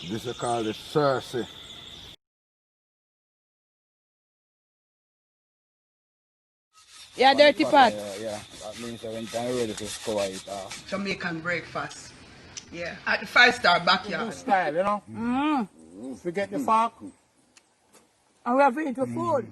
This is called the Cersei. Yeah, dirty pot. Yeah. That means that when time ready to score it off. Jamaican breakfast. Yeah. At the 5-star backyard. Good style, you know? Forget the fork. And we have to eat the food.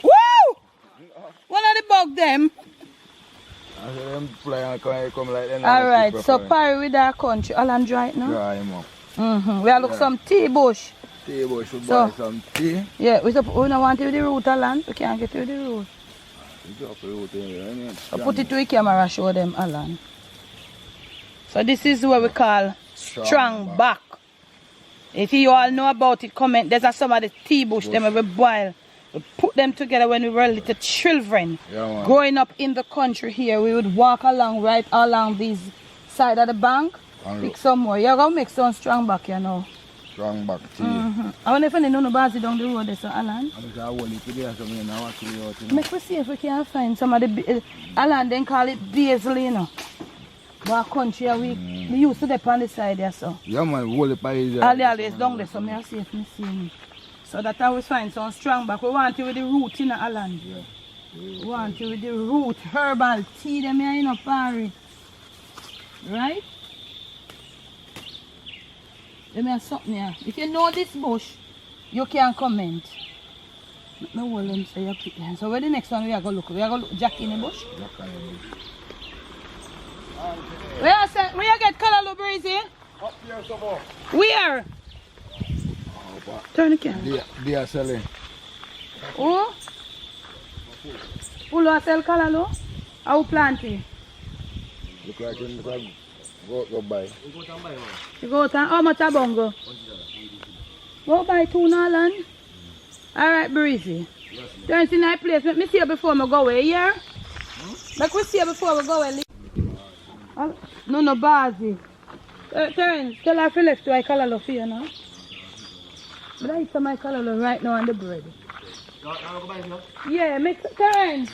Woo! One of the bug them. I see them fly and come like that. Alright, so parry with our country. All and dry it now. Dry him up. We are look some tea bush. Tea bush, we So- buy some tea. Yeah, we don't want it with the root of land. We can't get it with the root. We drop the root in here, innit? So put it to the camera, show them Alan. So this is what we call strong back. If you all know about it, comment. There's some of the tea bush, them we boil. We put them together when we were little children. Yeah, man. Growing up in the country here, we would walk along right along this side of the bank. And Pick look, some more. You're going to make some strong back, you know. strong back tea. I wonder if any no bazi down the road there, so Alan. I'm just hold it today, so I now watch it out, you know. Make we see if we can find some of the Alan then call it basil, you know. But country we used to dip on the side there, so. Yeah, man, hold it by his Always down there, so I see if I see me. So that I will find some strong back. We want it with the root in the Alan. We want it with the root, herbal tea, them here in a parry. Right? Let me have something here. If you know this bush, you can comment. No hold them say you pick them. So where the next one we are going to look? We are going to look Jack in the bush. Where you get color breezy? Up here, some more. Where? Turn the camera. They are selling. Oh? Who lo sell kalalo? How plant it? Look like him, go buy. You go to how much a bongo? Go buy two Nalan. Alright, Breezy. Turn in that place. Let me see you before I go away, yeah? Let me see you before we go away. No, Bazi. Turn, tell her to left to I kalalo for you now. But I eat some my kalalo right now on the bread. Yeah, make turn.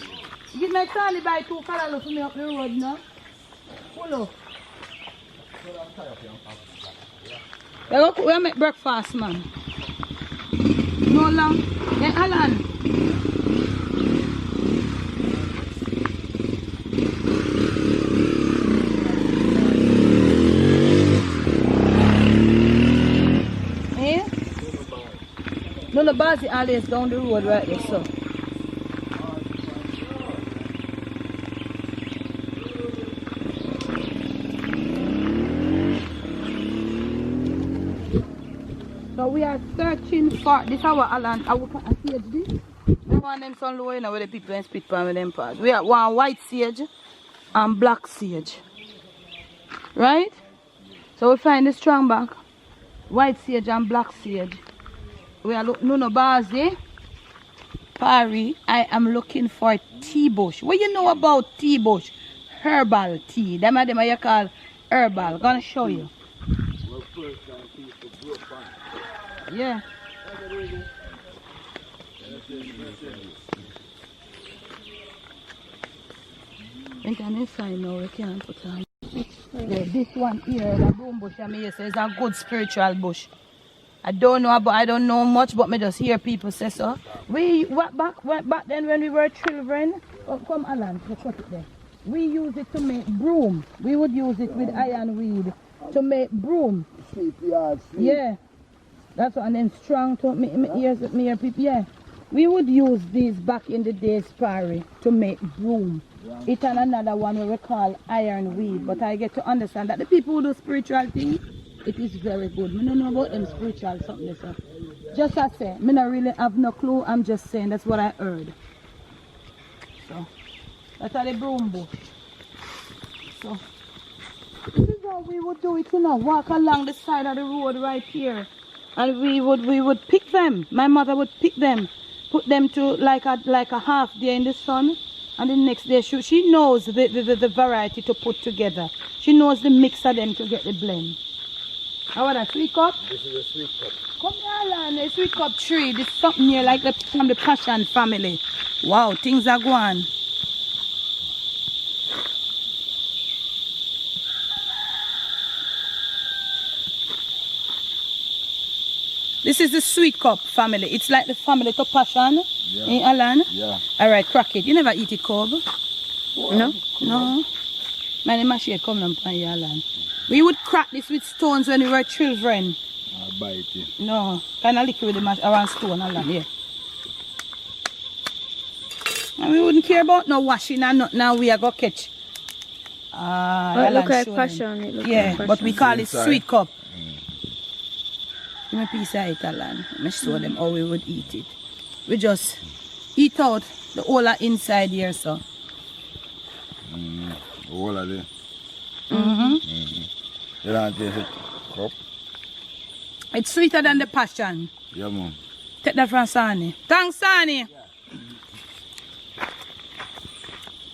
Give my Charlie buy two kalalo for me up the road now. Pull up. We make breakfast, man. No long. Hey, Alan. Eh? No, the bus is always down the road right there, so. So we are searching for this our Alan. I will sage this. I want them some low, you know, where the people and spit pan with them parts. We have one white sage and black sage. Right? So we find the strong back. White sage and black sage. We are looking no bazi. Parry. I am looking for tea bush. What you know about tea bush? Herbal tea. Them are you call herbal. Gonna show you. Yeah. Think on this side now we can't put on. Yeah, this one here, the broom bush, I mean, is a good spiritual bush. I don't know much, but me just hear people say so. Back then when we were children, come Alan, let's put it there. We use it to make broom. We would use it with ironweed to make broom. Sleep yard, sleep. Yeah. That's what, and then strong to me ears with me people. Yeah. We would use these back in the days, Parry, to make broom. Yeah. It and another one we call ironweed. But I get to understand that the people who do spiritual things, it is very good. I don't know about them spiritual something. So. Just as I say, I don't really have no clue. I'm just saying that's what I heard. So, that's how the broom bush. So, this is how we would do it, you know. Walk along the side of the road right here. And we would pick them. My mother would pick them. Put them to like a half day in the sun. And the next day she knows the variety to put together. She knows the mix of them to get the blend. How about that sweet cup? This is a sweet cup. Come here, Alan. A sweet cup tree. This is something here like from the Passion family. Wow, things are going. This is the sweet cup family. It's like the family to Passion in Alan. Yeah. Alright, crack it. You never eat it, Cobb? No? No. Man, my share come on from Alan. We would crack this with stones when we were children. I bite it. No, kind of liquid with the mash around stone Alan, yeah. And we wouldn't care about no washing and nothing. Now we are going to catch. It look like Passion. It look Yeah, like but we Passion. call it Inside. sweet cup. Give me a piece of it, Alan. Let me show them how we would eat it. We just eat out the whole of inside here, so. All of it. Mm-hmm. You don't taste it? Cup? It's sweeter than the Passion. Yeah, man. Take that from Sani. Thanks, Sani.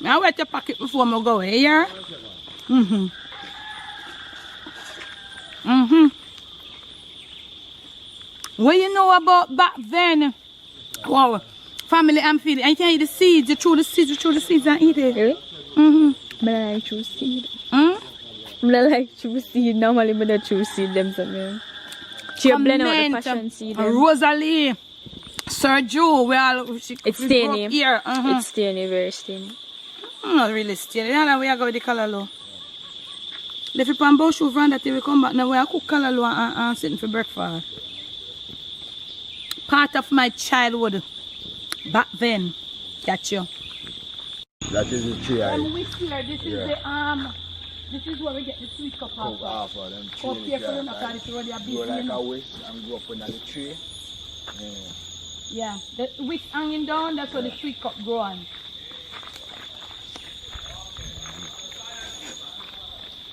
I wet your pocket before I go away, yeah? Mm-hmm. Mm-hmm. What you know about back then? Wow. Family I'm feeding. I can eat the seeds. You throw the seeds and eat it. Really? Mm-hmm. But I like choose seed. Mm? I like choose seed. Normally, I don't choose seed them something. She blend out the Passion seed. Rosalie, Sir Joe, we all It's stainy. here. It's stainy, very stainy. Not really stainy. Yeah, we are going with the color low. If you pan both shoe from that, we come back now. We are cook color low and sitting for breakfast. Part of my childhood back then. Catch you. That is the tree. This is the this is where we get the sweet cup Cook off. half of them Oh, trees. careful, you know, because it's already a bit, Go like you know. a wish and go up under the tree. Yeah, the wick hanging down, that's where the sweet cup grow on.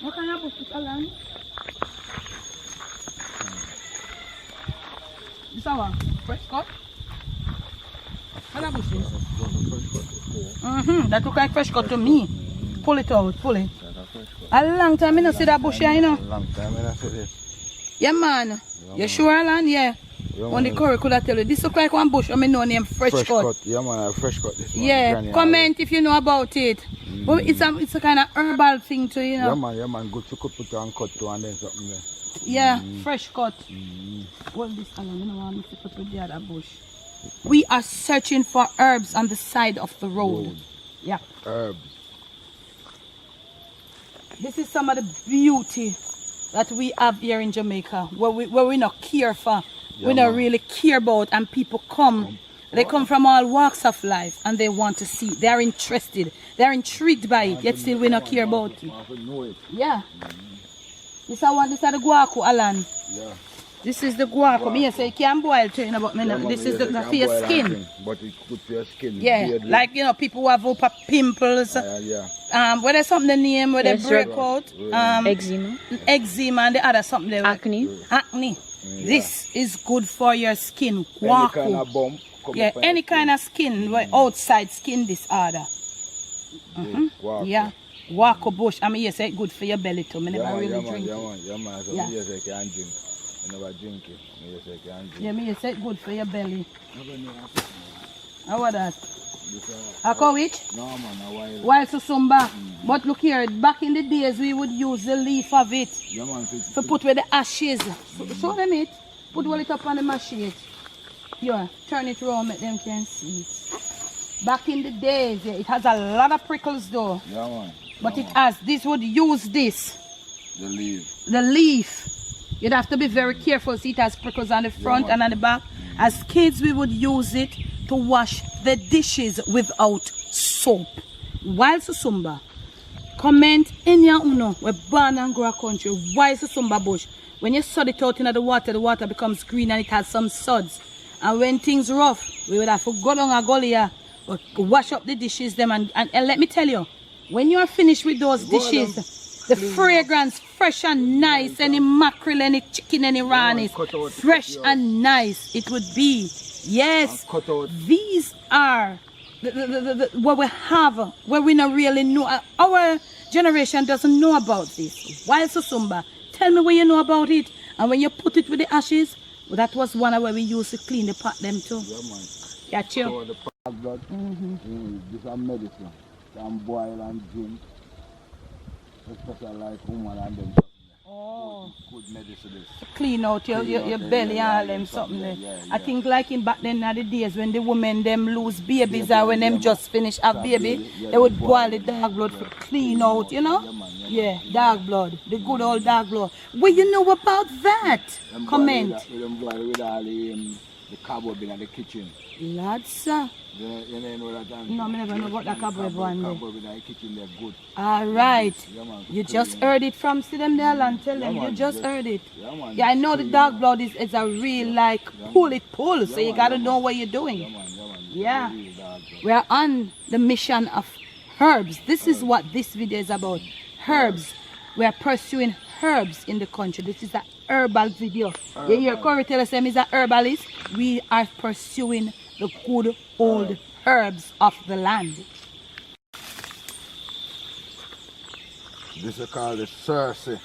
What kind of bush is Alan? This our fresh cut? What kind of bush is? That look like fresh cut to me. Pull it out, pull it. A long time I don't see that bush here, you know. Long time I don't see this. Yeah, man. You sure, Alan? Yeah. On the curry could I tell you, this look like one bush I know name fresh cut. Yeah, man, fresh cut. This Yeah, one, comment if you know about it. But it's a kind of herbal thing too, you know. Yeah, man, good to put on cut to and then something there. Yeah, fresh cut. Well, this Alan, you know, I mix it up with the other bush. We are searching for herbs on the side of the road. Yeah. Herbs. This is some of the beauty that we have here in Jamaica, where we not care for, we not really care about, and people come. They come from all walks of life and they want to see. They are interested. They are intrigued by it. Yet still we not care about it. Yeah. This is the guaco, Alan. Yeah. This is the guaco. Me say you can boil too, you know, but me not. This is the for your skin. But it's good for your skin. Yeah, like you know, people who have open pimples. Where there's something the name where they break out. Eczema. Eczema and the other something there. Acne. Acne. Yeah. This is good for your skin. Any kind of bump. Yeah, any kind of skin, outside skin disorder. Yeah. Guaco bush. I mean, you say good for your belly too. I never really drink it. So you say you can drink. I never drink it. You say you can drink. Yeah, me say good for your belly. How about that? I call it? No, man, wild susumba. But look here, back in the days we would use the leaf of it to put with the ashes. Show them it. Put all it up on the machine. Yeah, turn it around, make them can see it. Back in the days, yeah, it has a lot of prickles though. Yeah, man. But it has, this would use this. The leaf. The leaf. You'd have to be very careful. See, it has prickles on the front and on the back. As kids, we would use it to wash the dishes without soap. Wild susumba. Comment in your uno where born and grow country. Wild susumba bush. When you sod it out in the water becomes green and it has some suds. And when things rough, we would have to go down a gully here, but wash up the dishes them and let me tell you, when you are finished with those dishes, the fragrance fresh and nice, any mackerel, any chicken, any ranis, fresh and nice it would be. Yes, these are what we have, where we not really know. Our generation doesn't know about this. Wild susumba. Tell me what you know about it. And when you put it with the ashes, that was one of where we used to clean the pot them too. Yeah, man. Yeah, chill. So the pot blood, this is medicine. Can boil and drink. Especially like woman and them. Oh. Good medicine is. Clean out your belly and all them something there. I think like in back then the days when the women them lose babies or when them just finish a baby, they would boil the dog blood for clean out, you know? Yeah, dog blood. The good old dog blood. Well, you know about that? Comment. Them boil with all the cupboard in the kitchen. Lads, sir. You know that? No, I never know about that cupboard one there. Cupboard in the kitchen, they're good. Alright. Yeah, man. You just heard it from see them there and tell them you just heard it. Yeah, man. Yeah, I know the dog blood is a real like pull, so you gotta know what you're doing. Yeah. We are on the mission of herbs. This is what this video is about. Herbs. We are pursuing herbs in the country. This is a herbal video. You hear Corey tell us he's a herbalist. We are pursuing the good old herbs of the land. This is called the Cersei.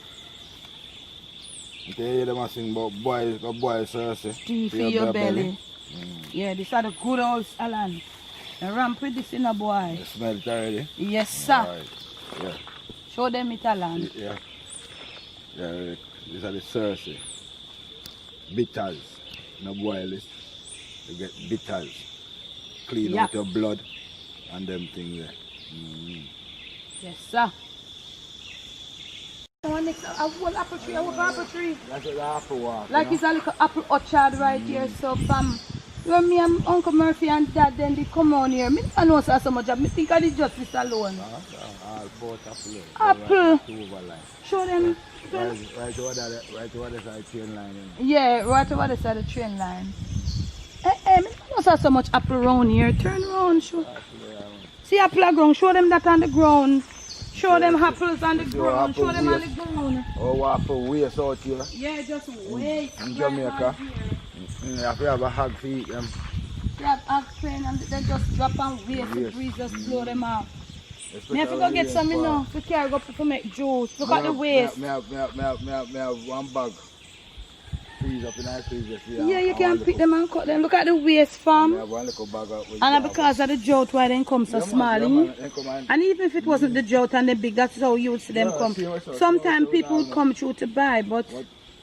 You can hear them sing about boil Cersei. Tea for your belly. Yeah, this are the good old salad. And ramp with this in a boy. You smell it already? Yes, sir. Right. Yeah. Show them it along. Yeah. Yeah, these are the Cersei. Bitters. No boil it. You get bitters. Clean out your blood and them things there. Yes, sir. Next, a whole apple tree, a whole apple tree. That's the apple walk. Like it's a little apple orchard right here. So from when me and Uncle Murphy and Dad then they come on here, me don't know so much. I think I did just this alone. All both apple. Apple. Show them. Right over the side train line. Yeah, right over the side of the train line. Me don't know so much apple around here. Turn around, show. See apple ground. Show them that on the ground. Show them apples on the ground. Show them on the ground. Oh, apple waste out here. Yeah, just waste. In Jamaica. You have to have a hog to eat them. You have hog train and they just drop and waste. The breeze just blow them out. Me have to go get some, you know, to carry up to make juice. Look at the waste. Me have one bag. Freeze up in our freezer. Yeah, you can pick them and cut them. Look at the waste farm. And and because of the drought why they come so small. And even if it wasn't the drought and the big, that's how you would see them come. Sometimes people would come through to buy, but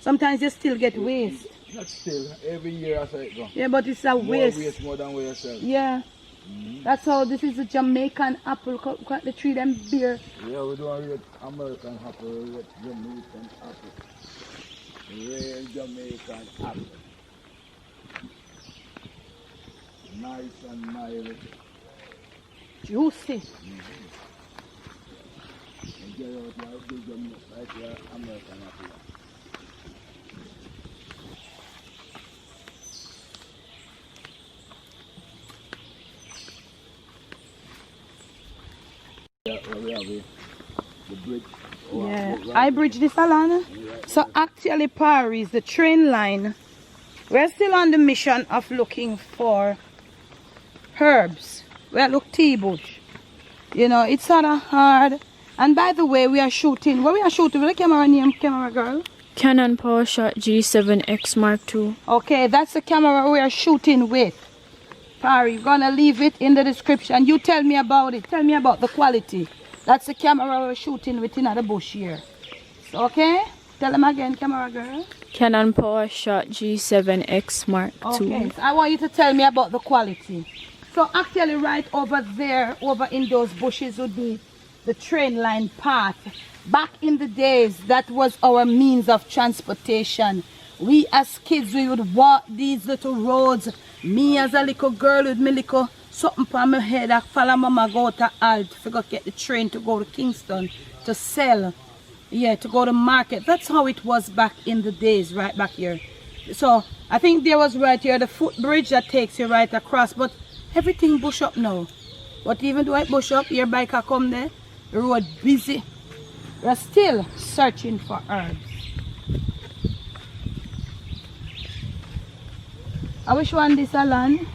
sometimes you still get waste. Not still. Every year I say it go. Yeah, but it's a waste. More waste more than we sell. Yeah. That's how this is a Jamaican apple. Look at the tree, them beer. Yeah, we don't read American apple, we read Jamaican apple. Real Jamaican apple. Nice and mild. Juicy. American apple. The bridge. Yeah, I bridge this along. So actually Paris, the train line, we're still on the mission of looking for herbs. Well, look, tea bush. You know, it's sort of hard. And by the way, we are shooting. What we are shooting with the camera name, camera girl? Canon PowerShot G7X Mark II. Okay, that's the camera we are shooting with. Pari, you're gonna leave it in the description. You tell me about it. Tell me about the quality. That's the camera we're shooting with in the bush here. So, okay? Tell them again, camera girl. Canon PowerShot G7X Mark II. Okay, so I want you to tell me about the quality. So actually right over there, over in those bushes would be the train line path. Back in the days, that was our means of transportation. We as kids, we would walk these little roads. Me as a little girl with me little something on my head, I follow mama go to Alt, forgot get the train to go to Kingston to sell. Yeah, to go to market. That's how it was back in the days, right back here. So I think there was right here the footbridge that takes you right across, but everything bush up now. But even though I bush up, your bike will come there, the road busy. We're still searching for herbs. I wish one this Alan.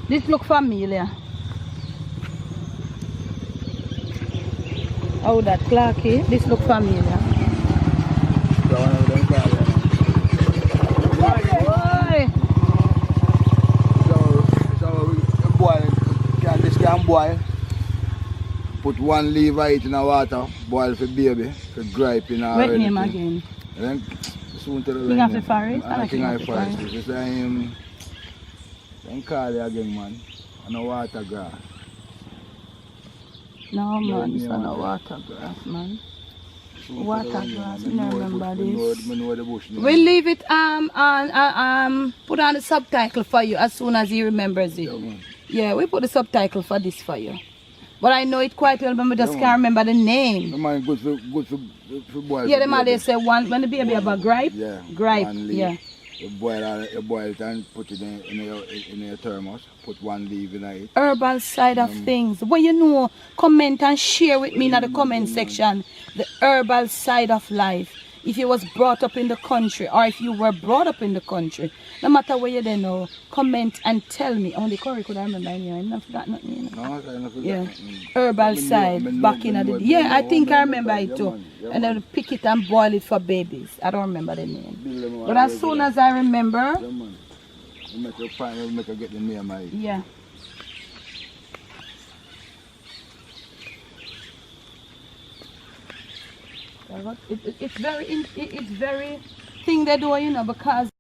This look familiar. Oh, that Clarky. This look familiar. boil. Put 1 leaf of it in the water, boil for baby, for gripe in our What name again? And then soon tell King of the Forest? King of the Forest. It's then call it again, man. And a water grass. No man, it's not a water grass, man. Water grass, I don't remember this. We'll leave it put on the subtitle for you as soon as he remembers it. Yeah, we put the subtitle for this for you. But I know it quite well, but I just can't remember the name. The man good for boil. Yeah, the man they say one when the baby have a gripe. Yeah. Gripe. One leaf. Yeah. You boil it and put it in your thermos. Put 1 leaf in it. Herbal side of things. Well, you know, comment and share with me in the comment section the herbal side of life. If you was brought up in the country or if you were brought up in the country, no matter where you don't know, comment and tell me. Only Corey could I remember anyway. I not forgot nothing. You know? No, I forgot. Yeah. Herbal side back in the day. Yeah, I think I remember it too. And then pick it and boil it for babies. I don't remember the name. But as soon as I remember, make you find, make you get the name of it. yeah. It's very thing they do, you know, because